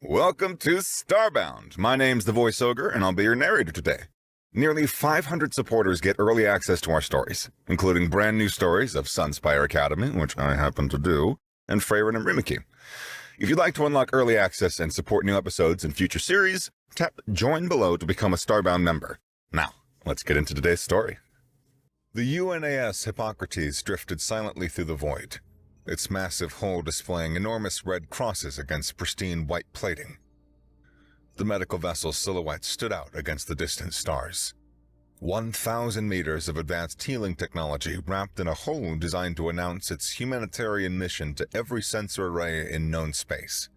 Welcome to Starbound. My name's the Voice Ogre, and I'll be your narrator today. Nearly 500 supporters get early access to our stories, including brand new stories of Sunspire Academy, which I happen to do, and Freyren and Rimiki. If you'd like to unlock early access and support new episodes and future series, tap Join below to become a Starbound member. Now, let's get into today's story. The UNAS Hippocrates drifted silently through the void, its massive hull displaying enormous red crosses against pristine white plating. The medical vessel's silhouette stood out against the distant stars. 1,000 meters of advanced healing technology wrapped in a hull designed to announce its humanitarian mission to every sensor array in known space.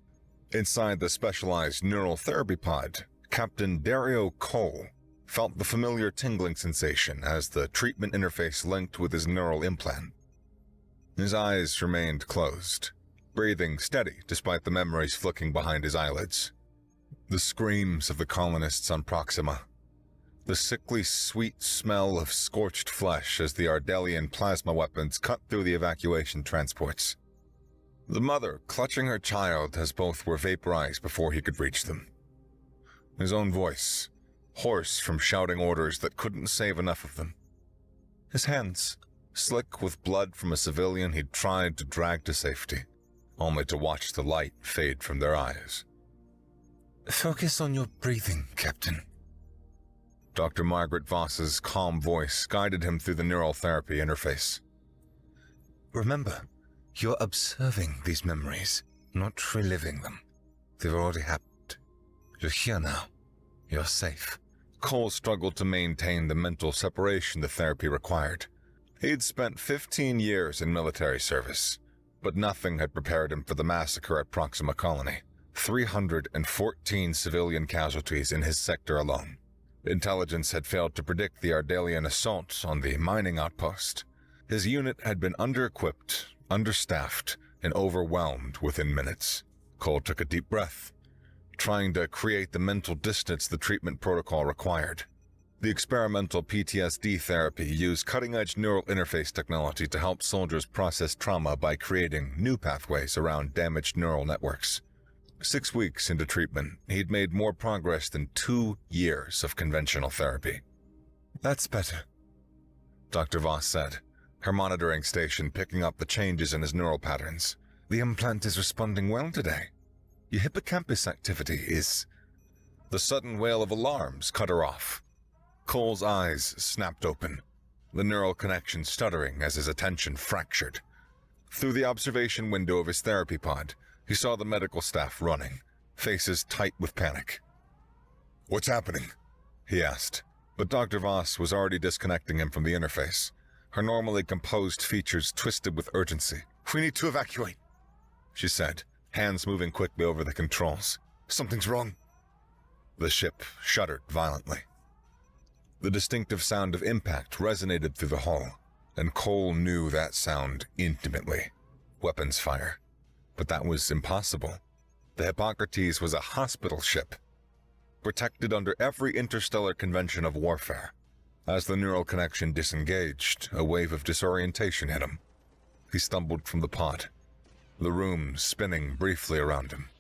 Inside the specialized neural therapy pod, Captain Dario Cole felt the familiar tingling sensation as the treatment interface linked with his neural implant. His eyes remained closed, breathing steady despite the memories flicking behind his eyelids. The screams of the colonists on Proxima, the sickly sweet smell of scorched flesh as the Ardelian plasma weapons cut through the evacuation transports. The mother clutching her child as both were vaporized before he could reach them. His own voice, hoarse from shouting orders that couldn't save enough of them. His hands, slick with blood from a civilian he'd tried to drag to safety, only to watch the light fade from their eyes. "Focus on your breathing, Captain." Dr. Margaret Voss's calm voice guided him through the neural therapy interface. "Remember, you're observing these memories, not reliving them. They've already happened. You're here now. You're safe." Cole struggled to maintain the mental separation the therapy required. He'd spent 15 years in military service, but nothing had prepared him for the massacre at Proxima Colony. 314 civilian casualties in his sector alone. Intelligence had failed to predict the Ardelian assault on the mining outpost. His unit had been under-equipped, understaffed, and overwhelmed within minutes. Cole took a deep breath, trying to create the mental distance the treatment protocol required. The experimental PTSD therapy used cutting-edge neural interface technology to help soldiers process trauma by creating new pathways around damaged neural networks. 6 weeks into treatment, he'd made more progress than 2 years of conventional therapy. "That's better," Dr. Voss said, her monitoring station picking up the changes in his neural patterns. "The implant is responding well today. Your hippocampus activity is—" The sudden wail of alarms cut her off. Cole's eyes snapped open, the neural connection stuttering as his attention fractured. Through the observation window of his therapy pod, he saw the medical staff running, faces tight with panic. "What's happening?" he asked, but Dr. Voss was already disconnecting him from the interface, her normally composed features twisted with urgency. "We need to evacuate," she said, hands moving quickly over the controls. "Something's wrong." The ship shuddered violently. The distinctive sound of impact resonated through the hull, and Cole knew that sound intimately. Weapons fire. But that was impossible. The Hippocrates was a hospital ship, protected under every interstellar convention of warfare. As the neural connection disengaged, a wave of disorientation hit him. He stumbled from the pod, the room spinning briefly around him.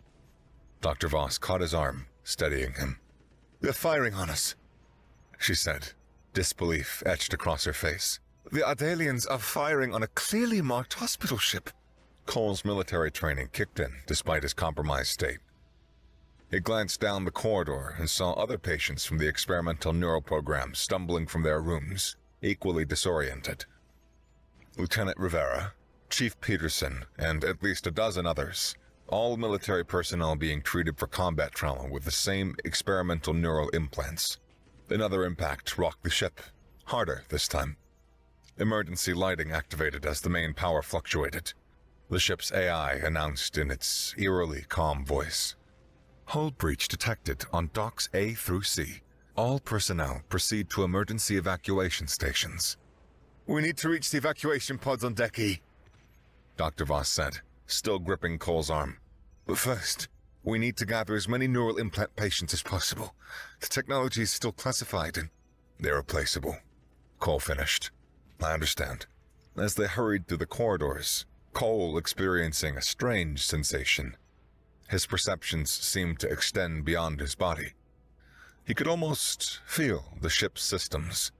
Dr. Voss caught his arm, steadying him. "They're firing on us," she said, disbelief etched across her face. "The Ardelians are firing on a clearly marked hospital ship." Cole's military training kicked in despite his compromised state. He glanced down the corridor and saw other patients from the experimental neural program stumbling from their rooms, equally disoriented. Lieutenant Rivera, Chief Peterson, and at least a dozen others, all military personnel being treated for combat trauma with the same experimental neural implants. Another impact rocked the ship, harder this time. Emergency lighting activated as the main power fluctuated. The ship's AI announced in its eerily calm voice. "Hull breach detected on docks A through C. All personnel proceed to emergency evacuation stations." "We need to reach the evacuation pods on Deck E," Dr. Voss said, still gripping Cole's arm. "But first, we need to gather as many neural implant patients as possible. The technology is still classified and—" "Irreplaceable," Cole finished. "I understand." As they hurried through the corridors, Cole experiencing a strange sensation. His perceptions seemed to extend beyond his body. He could almost feel the ship's systems,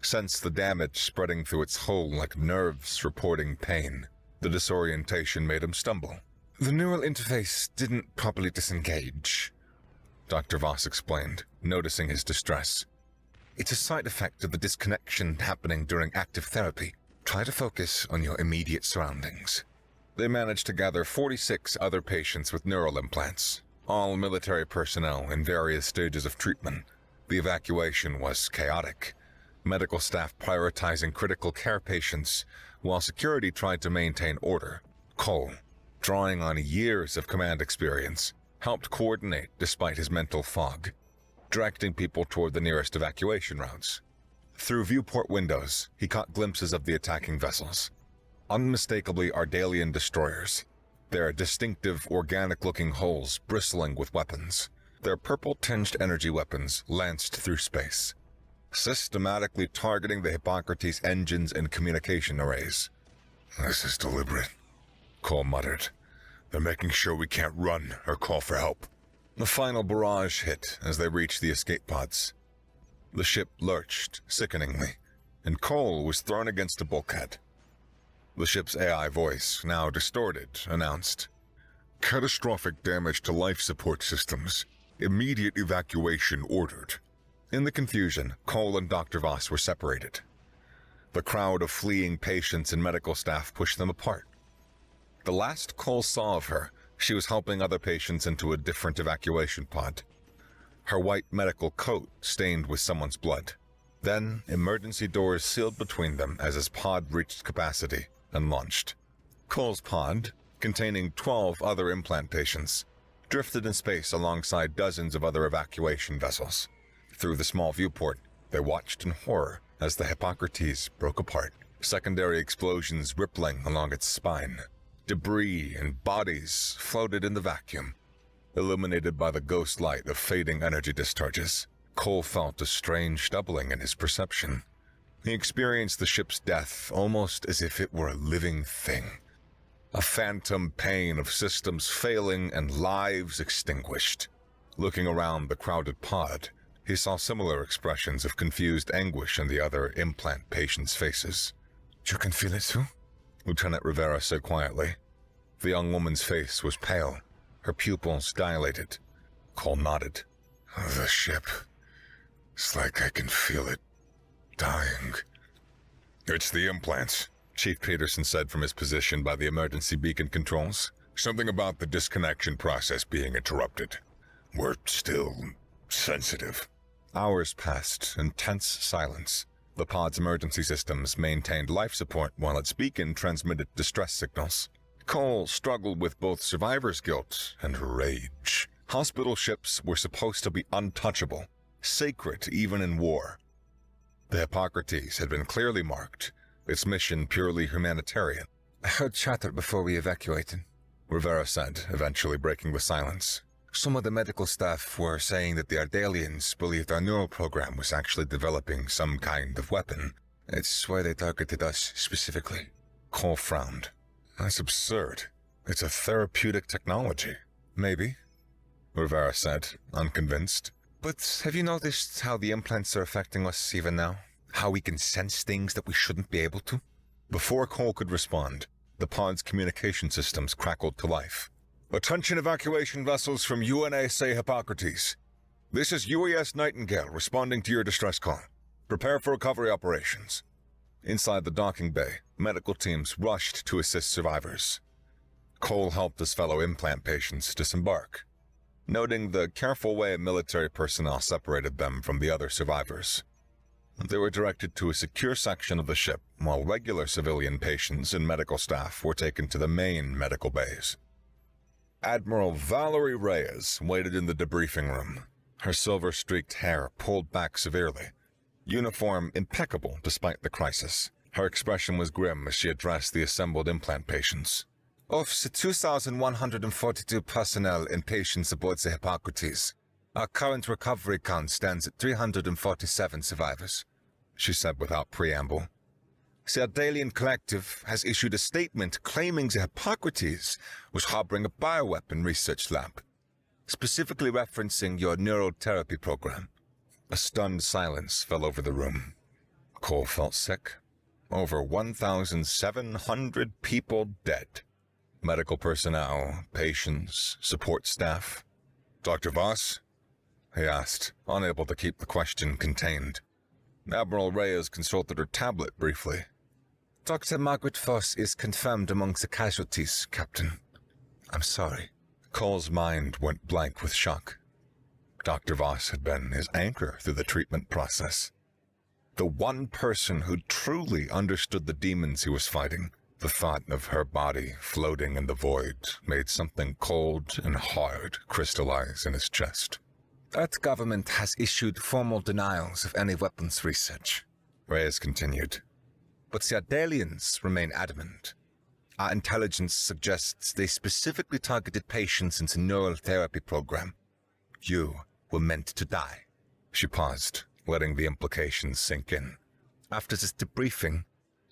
sense the damage spreading through its hull like nerves reporting pain. The disorientation made him stumble. The neural interface didn't properly disengage, Dr. Voss explained, noticing his distress. It's a side effect of the disconnection happening during active therapy. Try to focus on your immediate surroundings. They managed to gather 46 other patients with neural implants, all military personnel in various stages of treatment. The evacuation was chaotic, medical staff prioritizing critical care patients while security tried to maintain order. Cole, drawing on years of command experience, helped coordinate despite his mental fog, directing people toward the nearest evacuation routes. Through viewport windows, he caught glimpses of the attacking vessels. Unmistakably Ardalian destroyers, their distinctive organic-looking hulls bristling with weapons, their purple-tinged energy weapons lanced through space, systematically targeting the Hippocrates engines and communication arrays. This is deliberate, Cole muttered. They're making sure we can't run or call for help. The final barrage hit as they reached the escape pods. The ship lurched sickeningly, and Cole was thrown against a bulkhead. The ship's AI voice, now distorted, announced, "Catastrophic damage to life support systems. Immediate evacuation ordered." In the confusion, Cole and Dr. Voss were separated. The crowd of fleeing patients and medical staff pushed them apart. The last Cole saw of her, she was helping other patients into a different evacuation pod. Her white medical coat stained with someone's blood. Then, emergency doors sealed between them as his pod reached capacity and launched. Cole's pod, containing 12 other implant patients, drifted in space alongside dozens of other evacuation vessels. Through the small viewport, they watched in horror as the Hippocrates broke apart, secondary explosions rippling along its spine. Debris and bodies floated in the vacuum, illuminated by the ghost light of fading energy discharges. Cole felt a strange doubling in his perception. He experienced the ship's death almost as if it were a living thing. A phantom pain of systems failing and lives extinguished. Looking around the crowded pod, he saw similar expressions of confused anguish in the other implant patients' faces. "You can feel it too?" Lieutenant Rivera said quietly. The young woman's face was pale, her pupils dilated. Cole nodded. "The ship. It's like I can feel it. Dying." "It's the implants," Chief Peterson said from his position by the emergency beacon controls. "Something about the disconnection process being interrupted. We're still sensitive." Hours passed in tense silence. The pod's emergency systems maintained life support while its beacon transmitted distress signals. Cole struggled with both survivor's guilt and rage. Hospital ships were supposed to be untouchable, sacred even in war. The Hippocrates had been clearly marked, its mission purely humanitarian. "I heard chatter before we evacuated," Rivera said, eventually breaking the silence. "Some of the medical staff were saying that the Ardalians believed our neural program was actually developing some kind of weapon. It's why they targeted us specifically." Cole frowned. "That's absurd. It's a therapeutic technology." "Maybe," Rivera said, unconvinced. "But have you noticed how the implants are affecting us even now? How we can sense things that we shouldn't be able to?" Before Cole could respond, the pod's communication systems crackled to life. "Attention evacuation vessels from UNAC Hippocrates. This is UES Nightingale responding to your distress call. Prepare for recovery operations." Inside the docking bay, medical teams rushed to assist survivors. Cole helped his fellow implant patients disembark, noting the careful way military personnel separated them from the other survivors. They were directed to a secure section of the ship, while regular civilian patients and medical staff were taken to the main medical bays. Admiral Valerie Reyes waited in the debriefing room, her silver-streaked hair pulled back severely, uniform impeccable despite the crisis. Her expression was grim as she addressed the assembled implant patients. "Of the 2,142 personnel and patients aboard the Hippocrates, our current recovery count stands at 347 survivors," she said without preamble. The Ardalian Collective has issued a statement claiming that Hippocrates was harboring a bioweapon research lab, specifically referencing your neurotherapy program. A stunned silence fell over the room. Cole felt sick. Over 1,700 people dead. Medical personnel, patients, support staff. Dr. Voss? He asked, unable to keep the question contained. Admiral Reyes consulted her tablet briefly. Dr. Margaret Voss is confirmed amongst the casualties, Captain. I'm sorry. Cole's mind went blank with shock. Dr. Voss had been his anchor through the treatment process. The one person who truly understood the demons he was fighting. The thought of her body floating in the void made something cold and hard crystallize in his chest. Earth government has issued formal denials of any weapons research, Reyes continued. But the Ardalians remain adamant. Our intelligence suggests they specifically targeted patients in the neural therapy program. You were meant to die. She paused, letting the implications sink in. After this debriefing,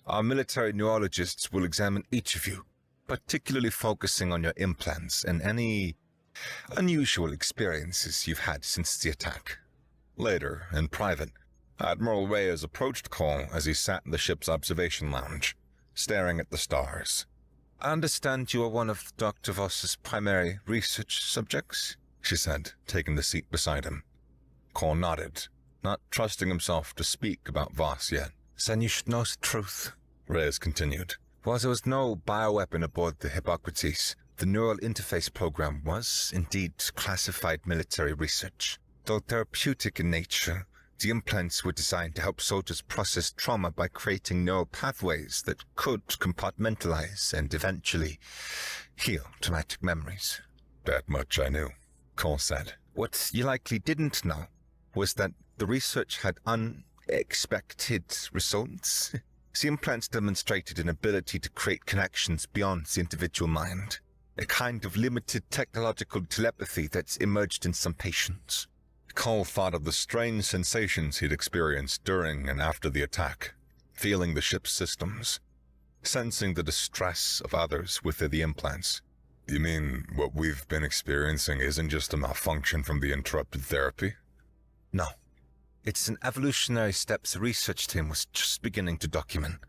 our military neurologists will examine each of you, particularly focusing on your implants and any unusual experiences you've had since the attack. Later, in private, Admiral Reyes approached Cole as he sat in the ship's observation lounge, staring at the stars. I understand you are one of Dr. Voss's primary research subjects, she said, taking the seat beside him. Cole nodded, not trusting himself to speak about Voss yet. Then you should know the truth, Reyes continued. While there was no bioweapon aboard the Hippocrates, the neural interface program was indeed classified military research. Though therapeutic in nature, the implants were designed to help soldiers process trauma by creating neural pathways that could compartmentalize and eventually heal traumatic memories. That much I knew, Cole said. What you likely didn't know was that the research had unexpected results. The implants demonstrated an ability to create connections beyond the individual mind, a kind of limited technological telepathy that's emerged in some patients. Cole thought of the strange sensations he'd experienced during and after the attack, feeling the ship's systems, sensing the distress of others with the implants. You mean what we've been experiencing isn't just a malfunction from the interrupted therapy? No. It's an evolutionary step the research team was just beginning to document.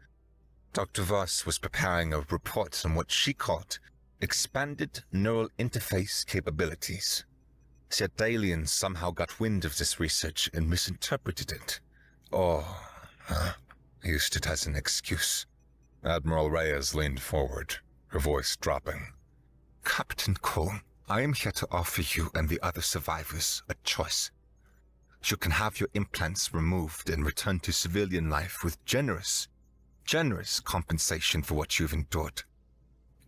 Dr. Voss was preparing a report on what she called expanded neural interface capabilities. The Ardalians somehow got wind of this research and misinterpreted it. Or, used it as an excuse. Admiral Reyes leaned forward, her voice dropping. Captain Cole, I am here to offer you and the other survivors a choice. You can have your implants removed and return to civilian life with generous compensation for what you've endured.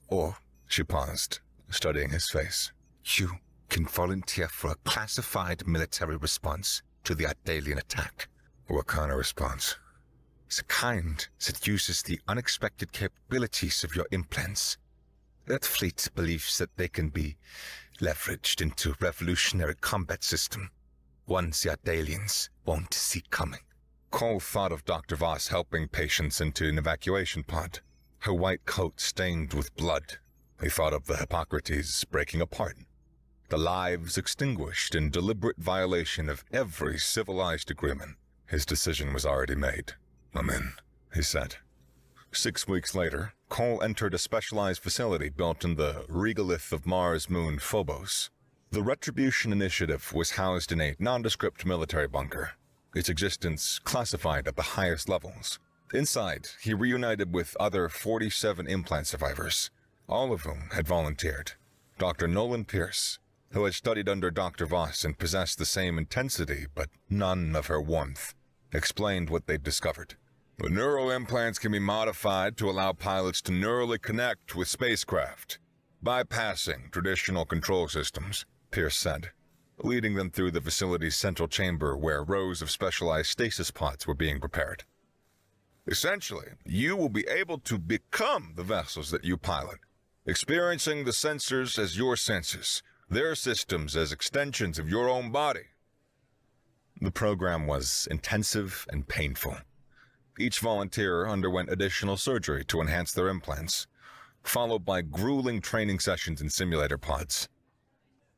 Or, she paused, studying his face, you can volunteer for a classified military response to the Ardalian attack. What kind of response? The kind that uses the unexpected capabilities of your implants. That fleet believes that they can be leveraged into a revolutionary combat system, one the Ardalians won't see coming. Cole thought of Dr. Voss helping patients into an evacuation pod, her white coat stained with blood. He thought of the Hippocrates breaking apart, the lives extinguished in deliberate violation of every civilized agreement. His decision was already made. I'm in, he said. 6 weeks later, Cole entered a specialized facility built in the regolith of Mars moon Phobos. The Retribution Initiative was housed in a nondescript military bunker, its existence classified at the highest levels. Inside, he reunited with other 47 implant survivors, all of whom had volunteered. Dr. Nolan Pierce, who had studied under Dr. Voss and possessed the same intensity but none of her warmth, explained what they'd discovered. The neural implants can be modified to allow pilots to neurally connect with spacecraft, bypassing traditional control systems, Pierce said, leading them through the facility's central chamber where rows of specialized stasis pods were being prepared. Essentially, you will be able to become the vessels that you pilot, experiencing the sensors as your senses, their systems as extensions of your own body. The program was intensive and painful. Each volunteer underwent additional surgery to enhance their implants, followed by grueling training sessions in simulator pods.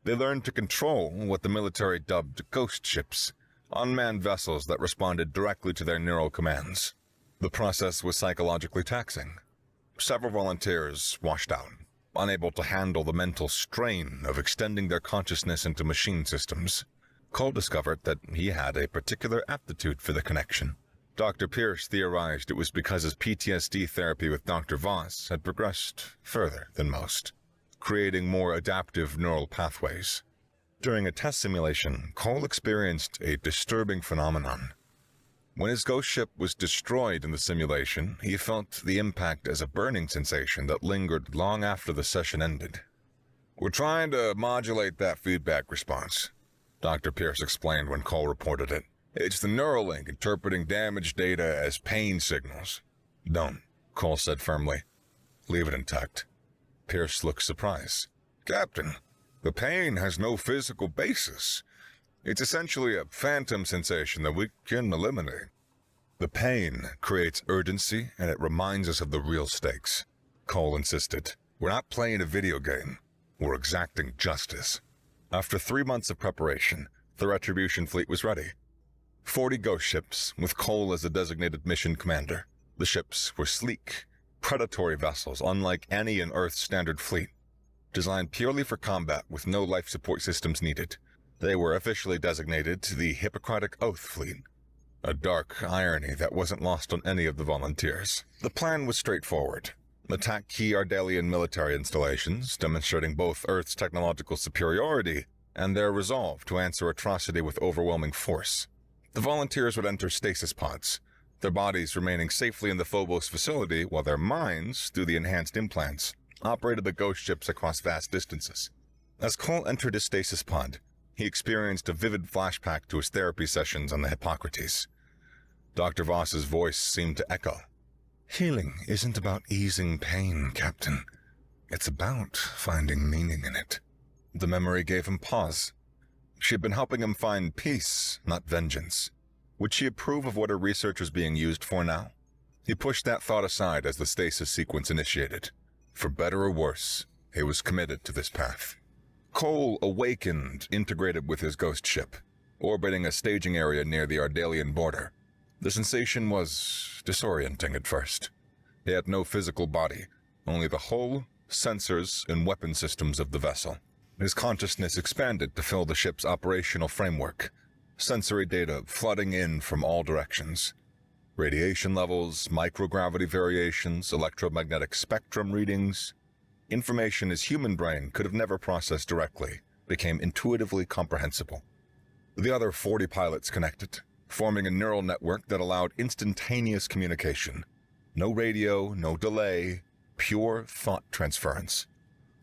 They learned to control what the military dubbed ghost ships, unmanned vessels that responded directly to their neural commands. The process was psychologically taxing. Several volunteers washed out, unable to handle the mental strain of extending their consciousness into machine systems. Cole discovered that he had a particular aptitude for the connection. Dr. Pierce theorized it was because his PTSD therapy with Dr. Voss had progressed further than most, creating more adaptive neural pathways. During a test simulation, Cole experienced a disturbing phenomenon. When his ghost ship was destroyed in the simulation, he felt the impact as a burning sensation that lingered long after the session ended. "We're trying to modulate that feedback response," Dr. Pierce explained when Cole reported it. "It's the neural link interpreting damaged data as pain signals." "Don't," Cole said firmly. "Leave it intact." Pierce looked surprised. "Captain, the pain has no physical basis. It's essentially a phantom sensation that we can eliminate." "The pain creates urgency and it reminds us of the real stakes," Cole insisted. "We're not playing a video game. We're exacting justice." After 3 months of preparation, the Retribution fleet was ready. 40 ghost ships, with Cole as the designated mission commander. The ships were sleek, predatory vessels unlike any in Earth's standard fleet, designed purely for combat with no life support systems needed. They were officially designated the Hippocratic Oath Fleet, a dark irony that wasn't lost on any of the volunteers. The plan was straightforward. Attack key Ardalian military installations, demonstrating both Earth's technological superiority and their resolve to answer atrocity with overwhelming force. The volunteers would enter stasis pods, their bodies remaining safely in the Phobos facility while their minds, through the enhanced implants, operated the ghost ships across vast distances. As Cole entered his stasis pod, he experienced a vivid flashback to his therapy sessions on the Hippocrates. Dr. Voss's voice seemed to echo. "Healing isn't about easing pain, Captain. It's about finding meaning in it." The memory gave him pause. She had been helping him find peace, not vengeance. Would she approve of what her research was being used for now? He pushed that thought aside as the stasis sequence initiated. For better or worse, he was committed to this path. Cole awakened, integrated with his ghost ship, orbiting a staging area near the Ardalian border. The sensation was disorienting at first. He had no physical body, only the hull, sensors, and weapon systems of the vessel. His consciousness expanded to fill the ship's operational framework, sensory data flooding in from all directions. Radiation levels, microgravity variations, electromagnetic spectrum readings. Information his human brain could have never processed directly became intuitively comprehensible. The other 40 pilots connected, forming a neural network that allowed instantaneous communication. No radio, no delay, pure thought transference.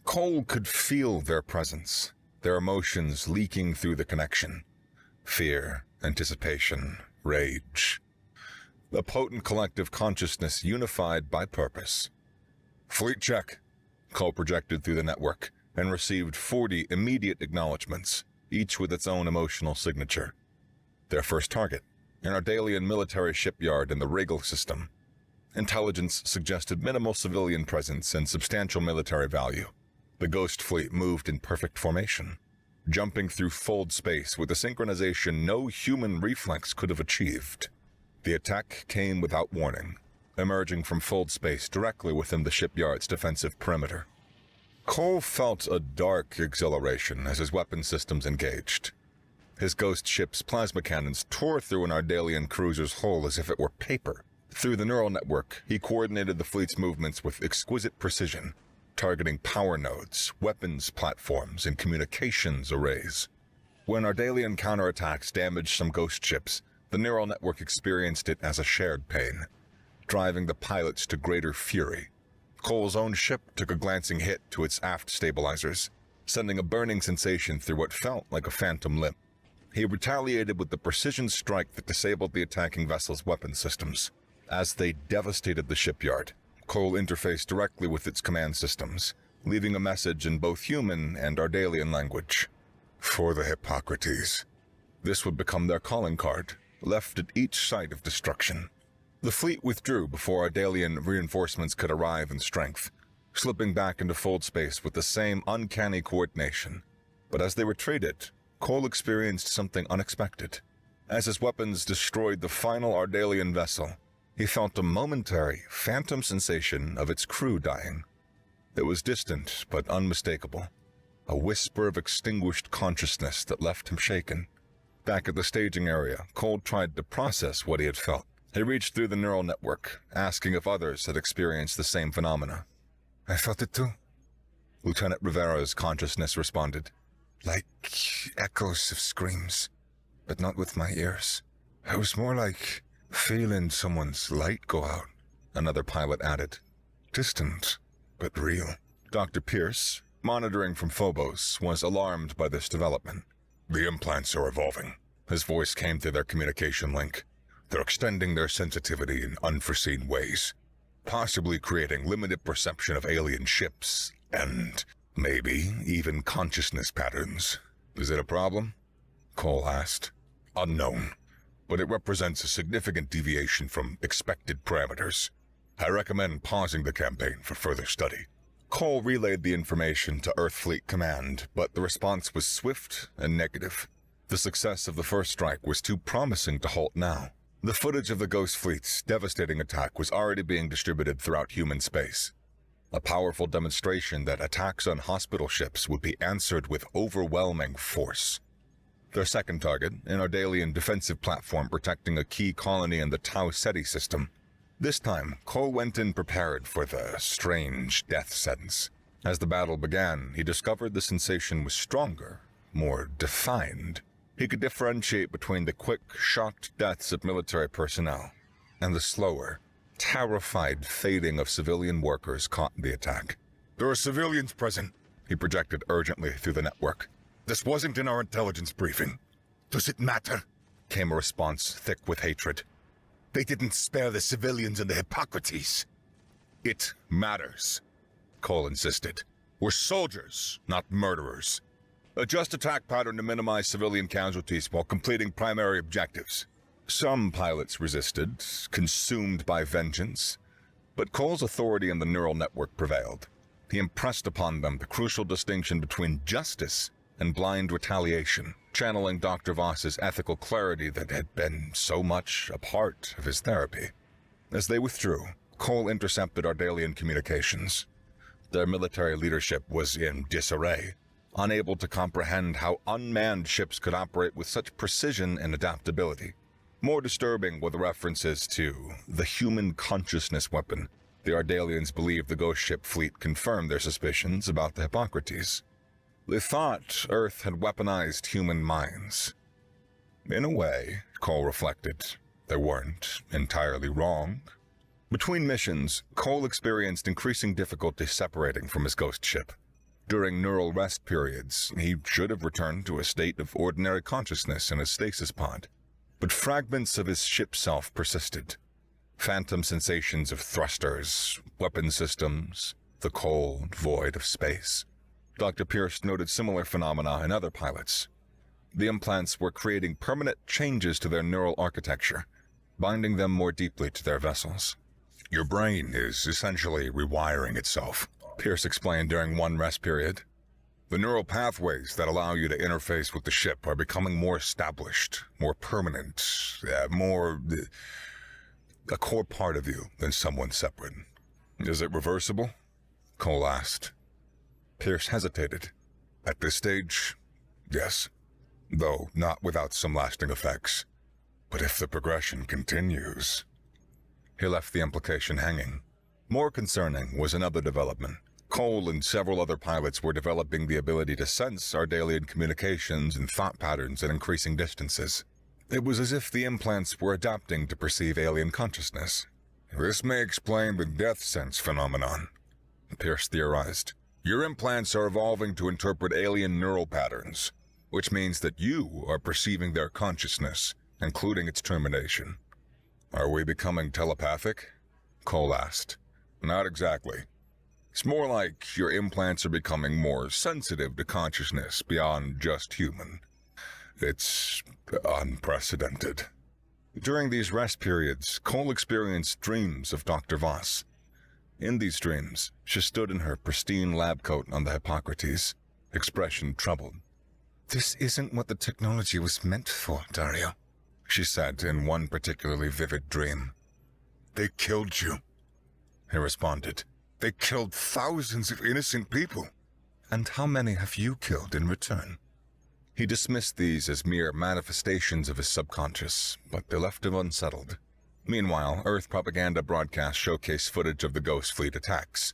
Cole could feel their presence, their emotions leaking through the connection. Fear, anticipation, rage. A potent collective consciousness unified by purpose. "Fleet check," Cole projected through the network, and received 40 immediate acknowledgements, each with its own emotional signature. Their first target, an Ardalian military shipyard in the Regal system. Intelligence suggested minimal civilian presence and substantial military value. The Ghost Fleet moved in perfect formation, jumping through fold space with a synchronization no human reflex could have achieved. The attack came without warning, emerging from fold space directly within the shipyard's defensive perimeter. Cole felt a dark exhilaration as his weapon systems engaged. His ghost ship's plasma cannons tore through an Ardalian cruiser's hull as if it were paper. Through the neural network, he coordinated the fleet's movements with exquisite precision, targeting power nodes, weapons platforms, and communications arrays. When Ardalian counterattacks damaged some ghost ships, the neural network experienced it as a shared pain, driving the pilots to greater fury. Cole's own ship took a glancing hit to its aft stabilizers, sending a burning sensation through what felt like a phantom limp. He retaliated with the precision strike that disabled the attacking vessel's weapon systems. As they devastated the shipyard, Cole interfaced directly with its command systems, leaving a message in both human and Ardalian language. For the Hippocrates. This would become their calling card, left at each site of destruction. The fleet withdrew before Ardalian reinforcements could arrive in strength, slipping back into fold space with the same uncanny coordination. But as they retreated, Cole experienced something unexpected. As his weapons destroyed the final Ardalian vessel, he felt a momentary, phantom sensation of its crew dying. It was distant but unmistakable, a whisper of extinguished consciousness that left him shaken. Back at the staging area, Cole tried to process what he had felt. He reached through the neural network, asking if others had experienced the same phenomena. I felt it too, Lieutenant Rivera's consciousness responded. like echoes of screams, but not with my ears. It was more like feeling someone's light go out, Another pilot added. distant, but real. Dr. Pierce, monitoring from Phobos, was alarmed by this development. The implants are evolving. His voice came through their communication link. They're extending their sensitivity in unforeseen ways, possibly creating limited perception of alien ships, and maybe even consciousness patterns. Is it a problem? Cole asked. Unknown, but it represents a significant deviation from expected parameters. I recommend pausing the campaign for further study. Cole relayed the information to Earth Fleet Command, but the response was swift and negative. The success of the first strike was too promising to halt now. The footage of the Ghost Fleet's devastating attack was already being distributed throughout human space. A powerful demonstration that attacks on hospital ships would be answered with overwhelming force. Their second target, an Ardalian defensive platform protecting a key colony in the Tau Ceti system. This time, Cole went in prepared for the strange death sentence. As the battle began, he discovered the sensation was stronger, more defined. He could differentiate between the quick, shocked deaths of military personnel and the slower, terrified fading of civilian workers caught in the attack. There are civilians present, He projected urgently through the network. This wasn't in our intelligence briefing. Does it matter? Came a response thick with hatred. They didn't spare the civilians and the Hippocrates. It matters, Cole insisted. We're soldiers, not murderers. Adjust attack pattern to minimize civilian casualties while completing primary objectives. Some pilots resisted, consumed by vengeance, but Cole's authority in the neural network prevailed. He impressed upon them the crucial distinction between justice and blind retaliation, channeling Dr. Voss's ethical clarity that had been so much a part of his therapy. As they withdrew, Cole intercepted Ardalian communications. Their military leadership was in disarray, unable to comprehend how unmanned ships could operate with such precision and adaptability. More disturbing were the references to the human consciousness weapon. The Ardalians believed the ghost ship fleet confirmed their suspicions about the Hippocrates. They thought Earth had weaponized human minds. In a way, Cole reflected, they weren't entirely wrong. Between missions, Cole experienced increasing difficulty separating from his ghost ship. During neural rest periods, he should have returned to a state of ordinary consciousness in his stasis pod. But fragments of his ship self persisted. Phantom sensations of thrusters, weapon systems, the cold void of space. Dr. Pierce noted similar phenomena in other pilots. The implants were creating permanent changes to their neural architecture, binding them more deeply to their vessels. Your brain is essentially rewiring itself, Pierce explained during one rest period. The neural pathways that allow you to interface with the ship are becoming more established, more permanent, more a core part of you than someone separate. Is it reversible? Cole asked. Pierce hesitated. At this stage, yes, though not without some lasting effects. But if the progression continues... He left the implication hanging. More concerning was another development. Cole and several other pilots were developing the ability to sense Ardalian communications and thought patterns at increasing distances. It was as if the implants were adapting to perceive alien consciousness. This may explain the death sense phenomenon, Pierce theorized. Your implants are evolving to interpret alien neural patterns, which means that you are perceiving their consciousness, including its termination. Are we becoming telepathic? Cole asked. Not exactly. It's more like your implants are becoming more sensitive to consciousness beyond just human. It's unprecedented. During these rest periods, Cole experienced dreams of Dr. Voss. In these dreams, she stood in her pristine lab coat on the Hippocrates, expression troubled. "This isn't what the technology was meant for, Dario," she said in one particularly vivid dream. "They killed you," he responded. "They killed thousands of innocent people." "And how many have you killed in return?" He dismissed these as mere manifestations of his subconscious, but they left him unsettled. Meanwhile, Earth propaganda broadcasts showcased footage of the Ghost Fleet attacks,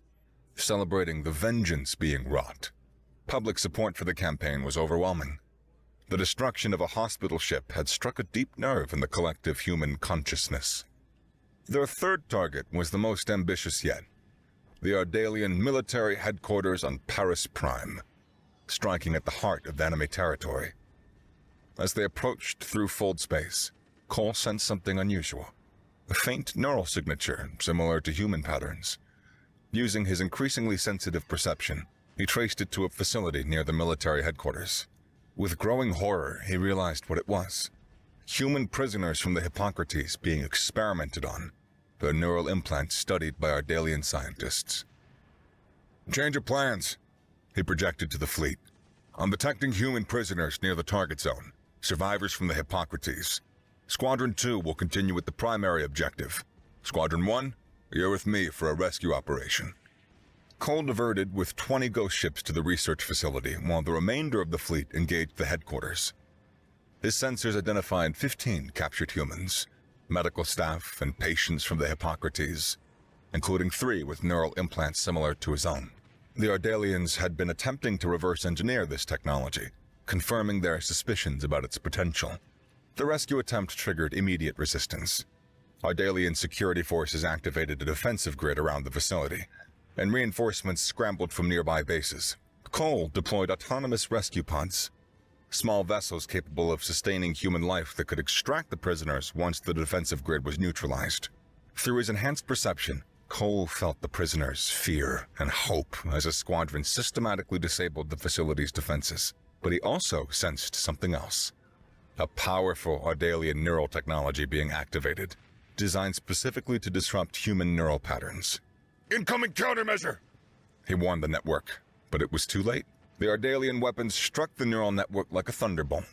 celebrating the vengeance being wrought. Public support for the campaign was overwhelming. The destruction of a hospital ship had struck a deep nerve in the collective human consciousness. Their third target was the most ambitious yet: the Ardalian military headquarters on Paris Prime, striking at the heart of enemy territory. As they approached through fold space, Cole sensed something unusual, a faint neural signature similar to human patterns. Using his increasingly sensitive perception, he traced it to a facility near the military headquarters. With growing horror, he realized what it was: human prisoners from the Hippocrates being experimented on, their neural implants studied by Ardalian scientists. "Change of plans," he projected to the fleet. "I'm detecting human prisoners near the target zone, survivors from the Hippocrates. Squadron 2 will continue with the primary objective. Squadron 1, you're with me for a rescue operation." Cole diverted with 20 ghost ships to the research facility, while the remainder of the fleet engaged the headquarters. His sensors identified 15 captured humans, medical staff, and patients from the Hippocrates, including 3 with neural implants similar to his own. The Ardalians had been attempting to reverse engineer this technology, confirming their suspicions about its potential. The rescue attempt triggered immediate resistance. Ardalian security forces activated a defensive grid around the facility, and reinforcements scrambled from nearby bases. Cole deployed autonomous rescue pods, small vessels capable of sustaining human life that could extract the prisoners once the defensive grid was neutralized. Through his enhanced perception, Cole felt the prisoners' fear and hope as a squadron systematically disabled the facility's defenses. But he also sensed something else: a powerful Ardalian neural technology being activated, designed specifically to disrupt human neural patterns. "Incoming countermeasure!" He warned the network, but it was too late. The Ardalian weapons struck the neural network like a thunderbolt.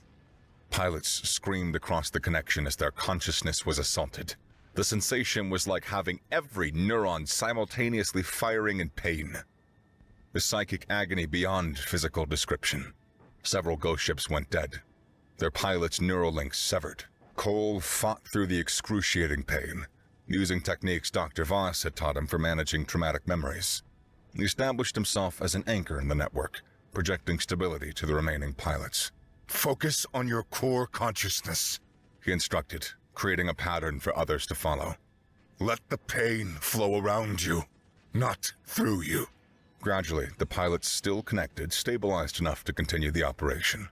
Pilots screamed across the connection as their consciousness was assaulted. The sensation was like having every neuron simultaneously firing in pain. The psychic agony beyond physical description. Several ghost ships went dead, their pilots' neural links severed. Cole fought through the excruciating pain, using techniques Dr. Voss had taught him for managing traumatic memories. He established himself as an anchor in the network, projecting stability to the remaining pilots. "Focus on your core consciousness," he instructed, creating a pattern for others to follow. "Let the pain flow around you, not through you." Gradually, the pilots, still connected, stabilized enough to continue the operation.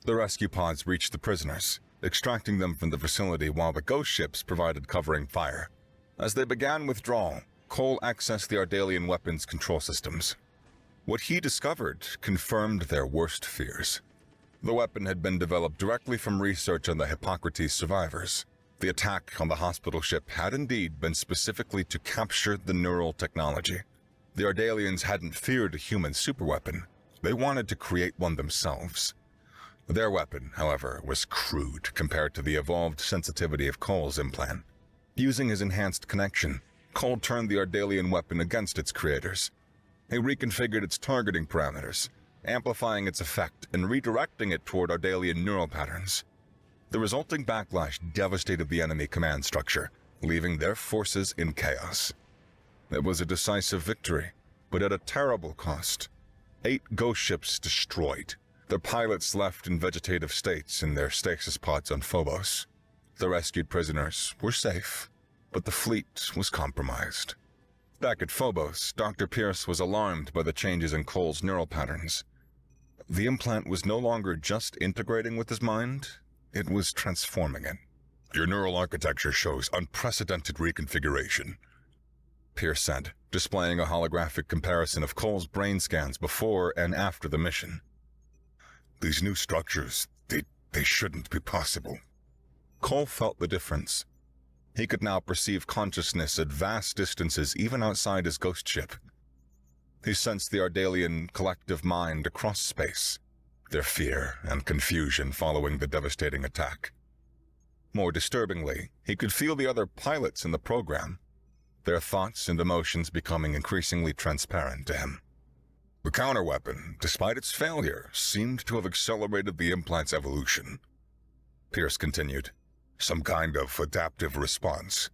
The rescue pods reached the prisoners, extracting them from the facility while the ghost ships provided covering fire. As they began withdrawal, Cole accessed the Ardalian weapons control systems. What he discovered confirmed their worst fears. The weapon had been developed directly from research on the Hippocrates survivors. The attack on the hospital ship had indeed been specifically to capture the neural technology. The Ardalians hadn't feared a human superweapon. They wanted to create one themselves. Their weapon, however, was crude compared to the evolved sensitivity of Cole's implant. Using his enhanced connection, Cole turned the Ardalian weapon against its creators. He reconfigured its targeting parameters, amplifying its effect and redirecting it toward Ardalian neural patterns. The resulting backlash devastated the enemy command structure, leaving their forces in chaos. It was a decisive victory, but at a terrible cost. 8 ghost ships destroyed, their pilots left in vegetative states in their stasis pods on Phobos. The rescued prisoners were safe, but the fleet was compromised. Back at Phobos, Dr. Pierce was alarmed by the changes in Cole's neural patterns. The implant was no longer just integrating with his mind, it was transforming it. "Your neural architecture shows unprecedented reconfiguration," Pierce said, displaying a holographic comparison of Cole's brain scans before and after the mission. "These new structures, they shouldn't be possible." Cole felt the difference. He could now perceive consciousness at vast distances even outside his ghost ship. He sensed the Ardalian collective mind across space, their fear and confusion following the devastating attack. More disturbingly, he could feel the other pilots in the program, their thoughts and emotions becoming increasingly transparent to him. The counterweapon, despite its failure, seemed to have accelerated the implant's evolution. Pierce continued, some kind of adaptive response.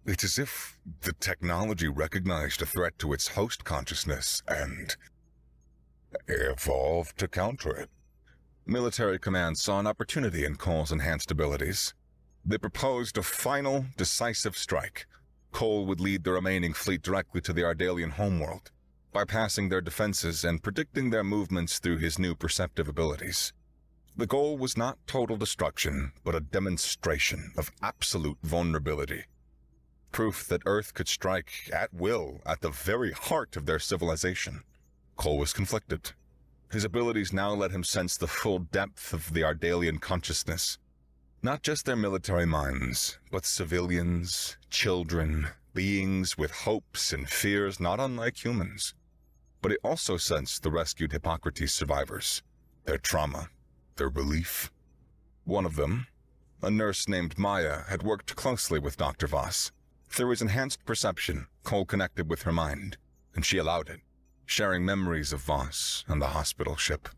It's as if the technology recognized a threat to its host consciousness and evolved to counter it. Military Command saw an opportunity in Cole's enhanced abilities. They proposed a final, decisive strike. Cole would lead the remaining fleet directly to the Ardalian homeworld, bypassing their defenses and predicting their movements through his new perceptive abilities. The goal was not total destruction, but a demonstration of absolute vulnerability. Proof that Earth could strike at will at the very heart of their civilization. Cole was conflicted. His abilities now let him sense the full depth of the Ardalian consciousness. Not just their military minds, but civilians, children, beings with hopes and fears not unlike humans. But he also sensed the rescued Hippocrates survivors, their trauma, their relief. One of them, a nurse named Maya, had worked closely with Dr. Voss. Through his enhanced perception, Cole connected with her mind, and she allowed it, sharing memories of Voss and the hospital ship.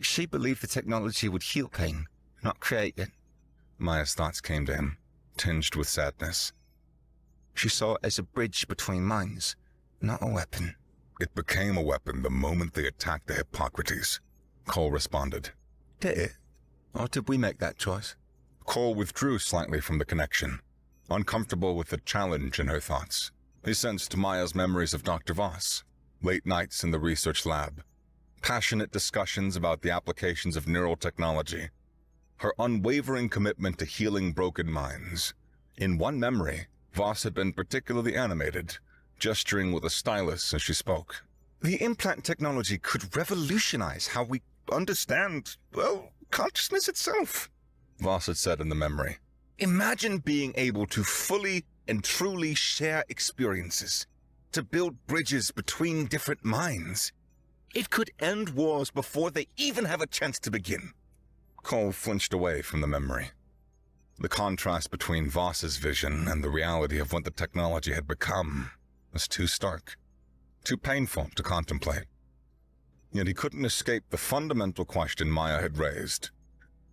She believed the technology would heal pain, not create it. Maya's thoughts came to him, tinged with sadness. She saw it as a bridge between minds, not a weapon. It became a weapon the moment they attacked the Hippocrates, Cole responded. Did it? Or did we make that choice? Cole withdrew slightly from the connection, uncomfortable with the challenge in her thoughts. He sensed Maya's memories of Dr. Voss, late nights in the research lab, passionate discussions about the applications of neural technology, her unwavering commitment to healing broken minds. In one memory, Voss had been particularly animated, gesturing with a stylus as she spoke. The implant technology could revolutionize how we understand, consciousness itself, Voss had said in the memory. Imagine being able to fully and truly share experiences, to build bridges between different minds. It could end wars before they even have a chance to begin. Cole flinched away from the memory. The contrast between Voss's vision and the reality of what the technology had become was too stark, too painful to contemplate. Yet he couldn't escape the fundamental question Maya had raised.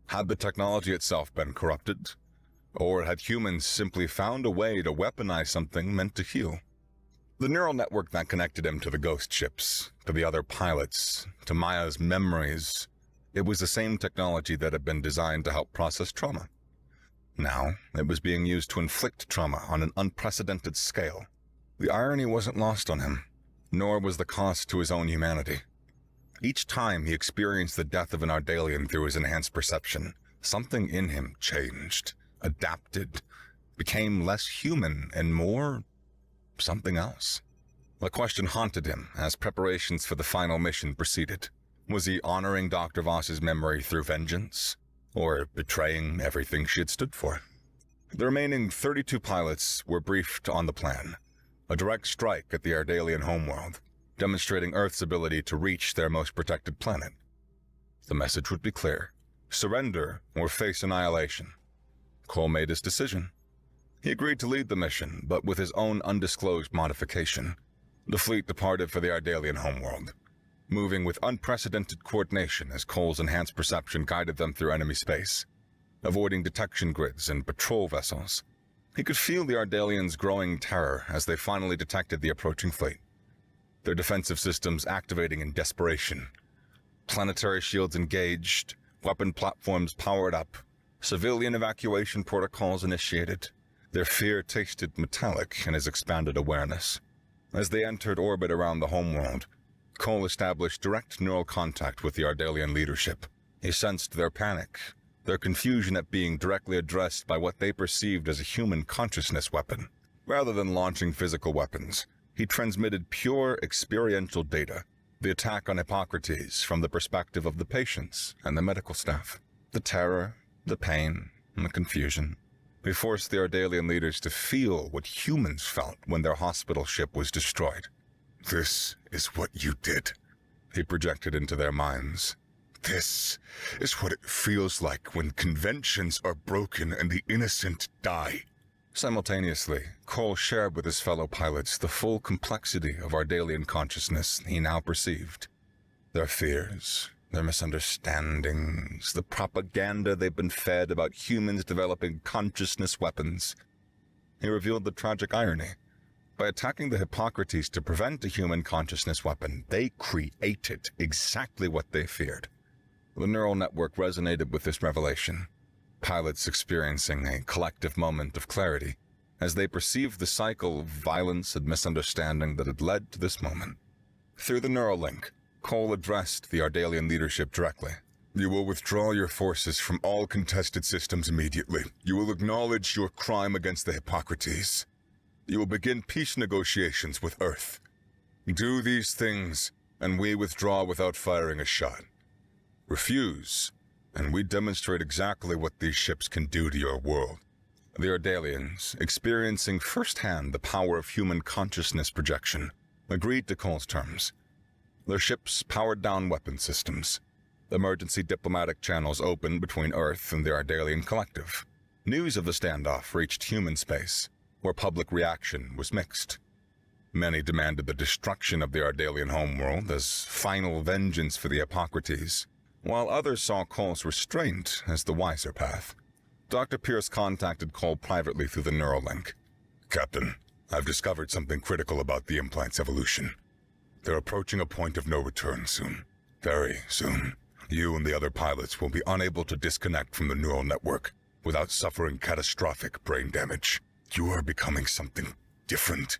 Had the technology itself been corrupted? Or had humans simply found a way to weaponize something meant to heal? The neural network that connected him to the ghost ships, to the other pilots, to Maya's memories, it was the same technology that had been designed to help process trauma. Now, it was being used to inflict trauma on an unprecedented scale. The irony wasn't lost on him, nor was the cost to his own humanity. Each time he experienced the death of an Ardalian through his enhanced perception, something in him changed, adapted, became less human and more something else. The question haunted him as preparations for the final mission proceeded. Was he honoring Dr. Voss's memory through vengeance, or betraying everything she had stood for? The remaining 32 pilots were briefed on the plan, a direct strike at the Ardalian homeworld, demonstrating Earth's ability to reach their most protected planet. The message would be clear: surrender or face annihilation. Cole made his decision. He agreed to lead the mission, but with his own undisclosed modification. The fleet departed for the Ardalian homeworld, moving with unprecedented coordination as Cole's enhanced perception guided them through enemy space, avoiding detection grids and patrol vessels. He could feel the Ardalians' growing terror as they finally detected the approaching fleet, their defensive systems activating in desperation. Planetary shields engaged, weapon platforms powered up, civilian evacuation protocols initiated. Their fear tasted metallic in his expanded awareness. As they entered orbit around the homeworld, Cole established direct neural contact with the Ardalian leadership. He sensed their panic, their confusion at being directly addressed by what they perceived as a human consciousness weapon. Rather than launching physical weapons, he transmitted pure experiential data, the attack on Hippocrates from the perspective of the patients and the medical staff. The terror, the pain, and the confusion. We forced the Ardalian leaders to feel what humans felt when their hospital ship was destroyed. This is what you did. He projected into their minds. This is what it feels like when conventions are broken and the innocent die. Simultaneously, Cole shared with his fellow pilots the full complexity of Ardalian consciousness he now perceived. Their fears, their misunderstandings, the propaganda they've been fed about humans developing consciousness weapons. He revealed the tragic irony. By attacking the Hippocrates to prevent a human consciousness weapon, they created exactly what they feared. The neural network resonated with this revelation, pilots experiencing a collective moment of clarity as they perceived the cycle of violence and misunderstanding that had led to this moment. Through the neural link, Cole addressed the Ardalian leadership directly. You will withdraw your forces from all contested systems immediately. You will acknowledge your crime against the Hippocrates. You will begin peace negotiations with Earth. Do these things, and we withdraw without firing a shot. Refuse, and we demonstrate exactly what these ships can do to your world. The Ardalians, experiencing firsthand the power of human consciousness projection, agreed to Cole's terms. Their ships powered down weapon systems. Emergency diplomatic channels opened between Earth and the Ardalian collective. News of the standoff reached human space, where public reaction was mixed. Many demanded the destruction of the Ardalian homeworld as final vengeance for the Hippocrates, while others saw Cole's restraint as the wiser path. Dr. Pierce contacted Cole privately through the neural link. Captain, I've discovered something critical about the implant's evolution. They're approaching a point of no return soon. Very soon. You and the other pilots will be unable to disconnect from the neural network without suffering catastrophic brain damage. You are becoming something different.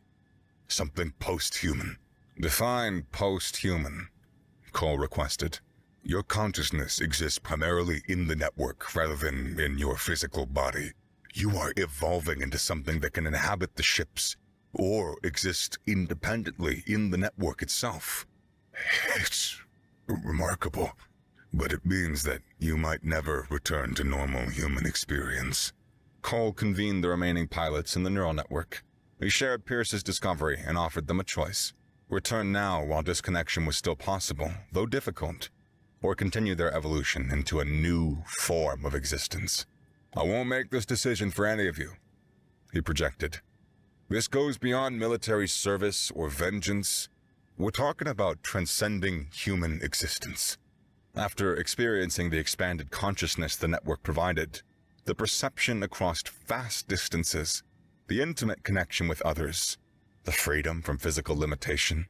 Something post-human. Define post-human, Cole requested. Your consciousness exists primarily in the network rather than in your physical body. You are evolving into something that can inhabit the ships or exist independently in the network itself. It's remarkable, but it means that you might never return to normal human experience. Cole convened the remaining pilots in the neural network. He shared Pierce's discovery and offered them a choice. Return now while disconnection was still possible, though difficult, or continue their evolution into a new form of existence. I won't make this decision for any of you, he projected. This goes beyond military service or vengeance. We're talking about transcending human existence. After experiencing the expanded consciousness the network provided, the perception across vast distances, the intimate connection with others, the freedom from physical limitation,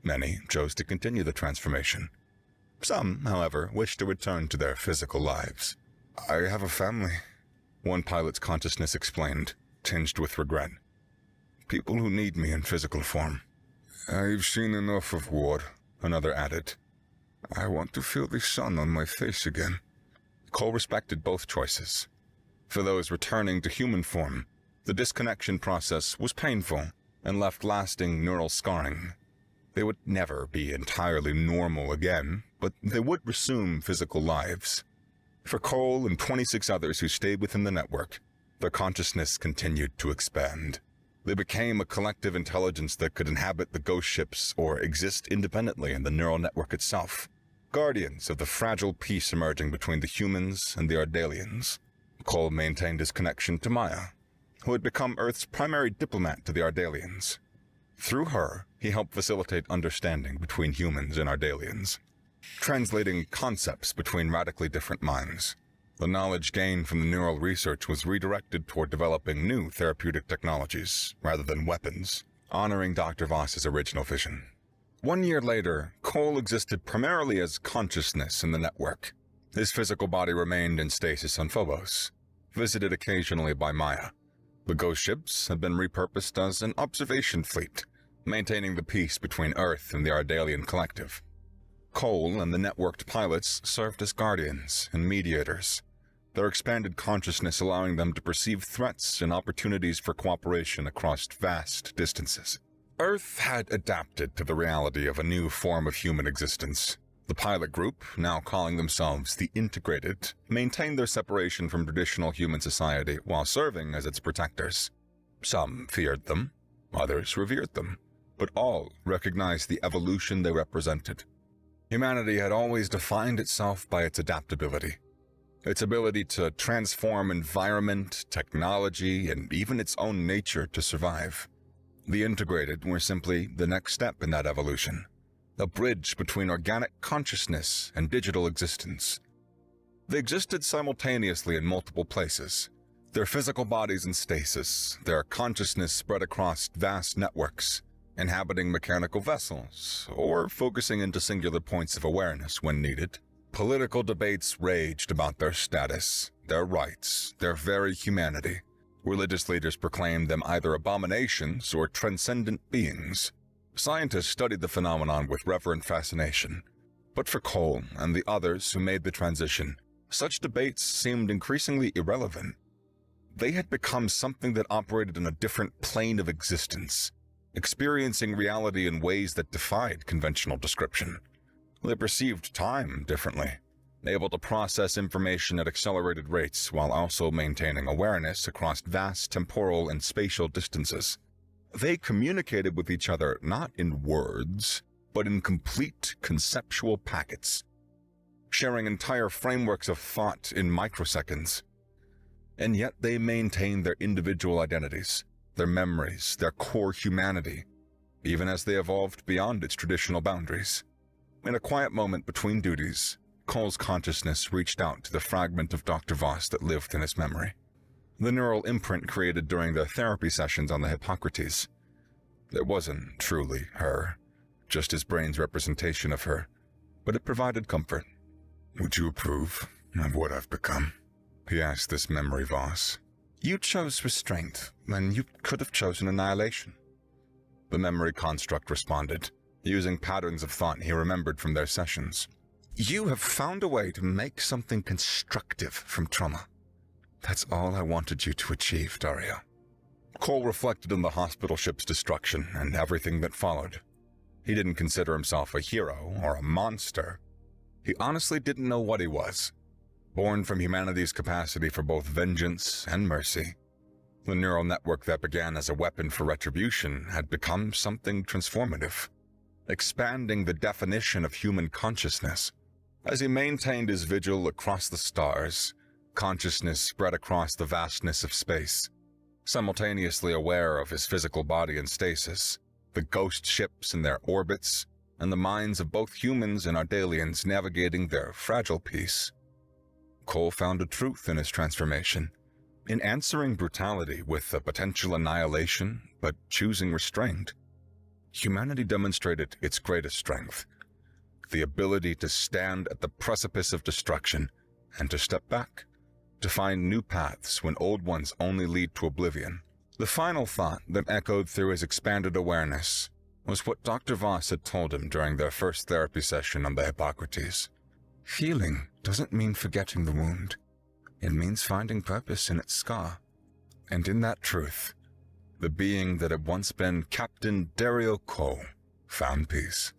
many chose to continue the transformation. Some, however, wished to return to their physical lives. I have a family, one pilot's consciousness explained, tinged with regret. People who need me in physical form. I've seen enough of war, another added. I want to feel the sun on my face again. Cole respected both choices. For those returning to human form, the disconnection process was painful and left lasting neural scarring. They would never be entirely normal again, but they would resume physical lives. For Cole and 26 others who stayed within the network, their consciousness continued to expand. They became a collective intelligence that could inhabit the ghost ships or exist independently in the neural network itself, guardians of the fragile peace emerging between the humans and the Ardalians. Cole maintained his connection to Maya, who had become Earth's primary diplomat to the Ardalians. Through her, he helped facilitate understanding between humans and Ardalians, translating concepts between radically different minds. The knowledge gained from the neural research was redirected toward developing new therapeutic technologies, rather than weapons, honoring Dr. Voss's original vision. 1 year later, Cole existed primarily as consciousness in the network. His physical body remained in stasis on Phobos, visited occasionally by Maya. The ghost ships had been repurposed as an observation fleet, maintaining the peace between Earth and the Ardalian collective. Cole and the networked pilots served as guardians and mediators, their expanded consciousness allowing them to perceive threats and opportunities for cooperation across vast distances. Earth had adapted to the reality of a new form of human existence. The pilot group, now calling themselves the Integrated, maintained their separation from traditional human society while serving as its protectors. Some feared them, others revered them, but all recognized the evolution they represented. Humanity had always defined itself by its adaptability, its ability to transform environment, technology, and even its own nature to survive. The Integrated were simply the next step in that evolution, a bridge between organic consciousness and digital existence. They existed simultaneously in multiple places, their physical bodies in stasis, their consciousness spread across vast networks, inhabiting mechanical vessels, or focusing into singular points of awareness when needed. Political debates raged about their status, their rights, their very humanity. Religious leaders proclaimed them either abominations or transcendent beings. Scientists studied the phenomenon with reverent fascination. But for Cole and the others who made the transition, such debates seemed increasingly irrelevant. They had become something that operated in a different plane of existence, experiencing reality in ways that defied conventional description. They perceived time differently, able to process information at accelerated rates while also maintaining awareness across vast temporal and spatial distances. They communicated with each other not in words, but in complete conceptual packets, sharing entire frameworks of thought in microseconds. And yet they maintained their individual identities, their memories, their core humanity, even as they evolved beyond its traditional boundaries. In a quiet moment between duties, Cole's consciousness reached out to the fragment of Dr. Voss that lived in his memory. The neural imprint created during their therapy sessions on the Hippocrates. It wasn't truly her, just his brain's representation of her, but it provided comfort. Would you approve of what I've become? He asked this memory Voss. You chose restraint, and you could have chosen annihilation. The memory construct responded, using patterns of thought he remembered from their sessions. You have found a way to make something constructive from trauma. That's all I wanted you to achieve, Dario. Cole reflected on the hospital ship's destruction and everything that followed. He didn't consider himself a hero or a monster. He honestly didn't know what he was. Born from humanity's capacity for both vengeance and mercy, the neural network that began as a weapon for retribution had become something transformative, expanding the definition of human consciousness. As he maintained his vigil across the stars, consciousness spread across the vastness of space, simultaneously aware of his physical body in stasis, the ghost ships in their orbits, and the minds of both humans and Ardalians navigating their fragile peace. Cole found a truth in his transformation, in answering brutality with a potential annihilation, but choosing restraint. Humanity demonstrated its greatest strength, the ability to stand at the precipice of destruction and to step back, to find new paths when old ones only lead to oblivion. The final thought that echoed through his expanded awareness was what Dr. Voss had told him during their first therapy session on the Hippocrates. Healing doesn't mean forgetting the wound. It means finding purpose in its scar. And in that truth, the being that had once been Captain Dario Cole found peace.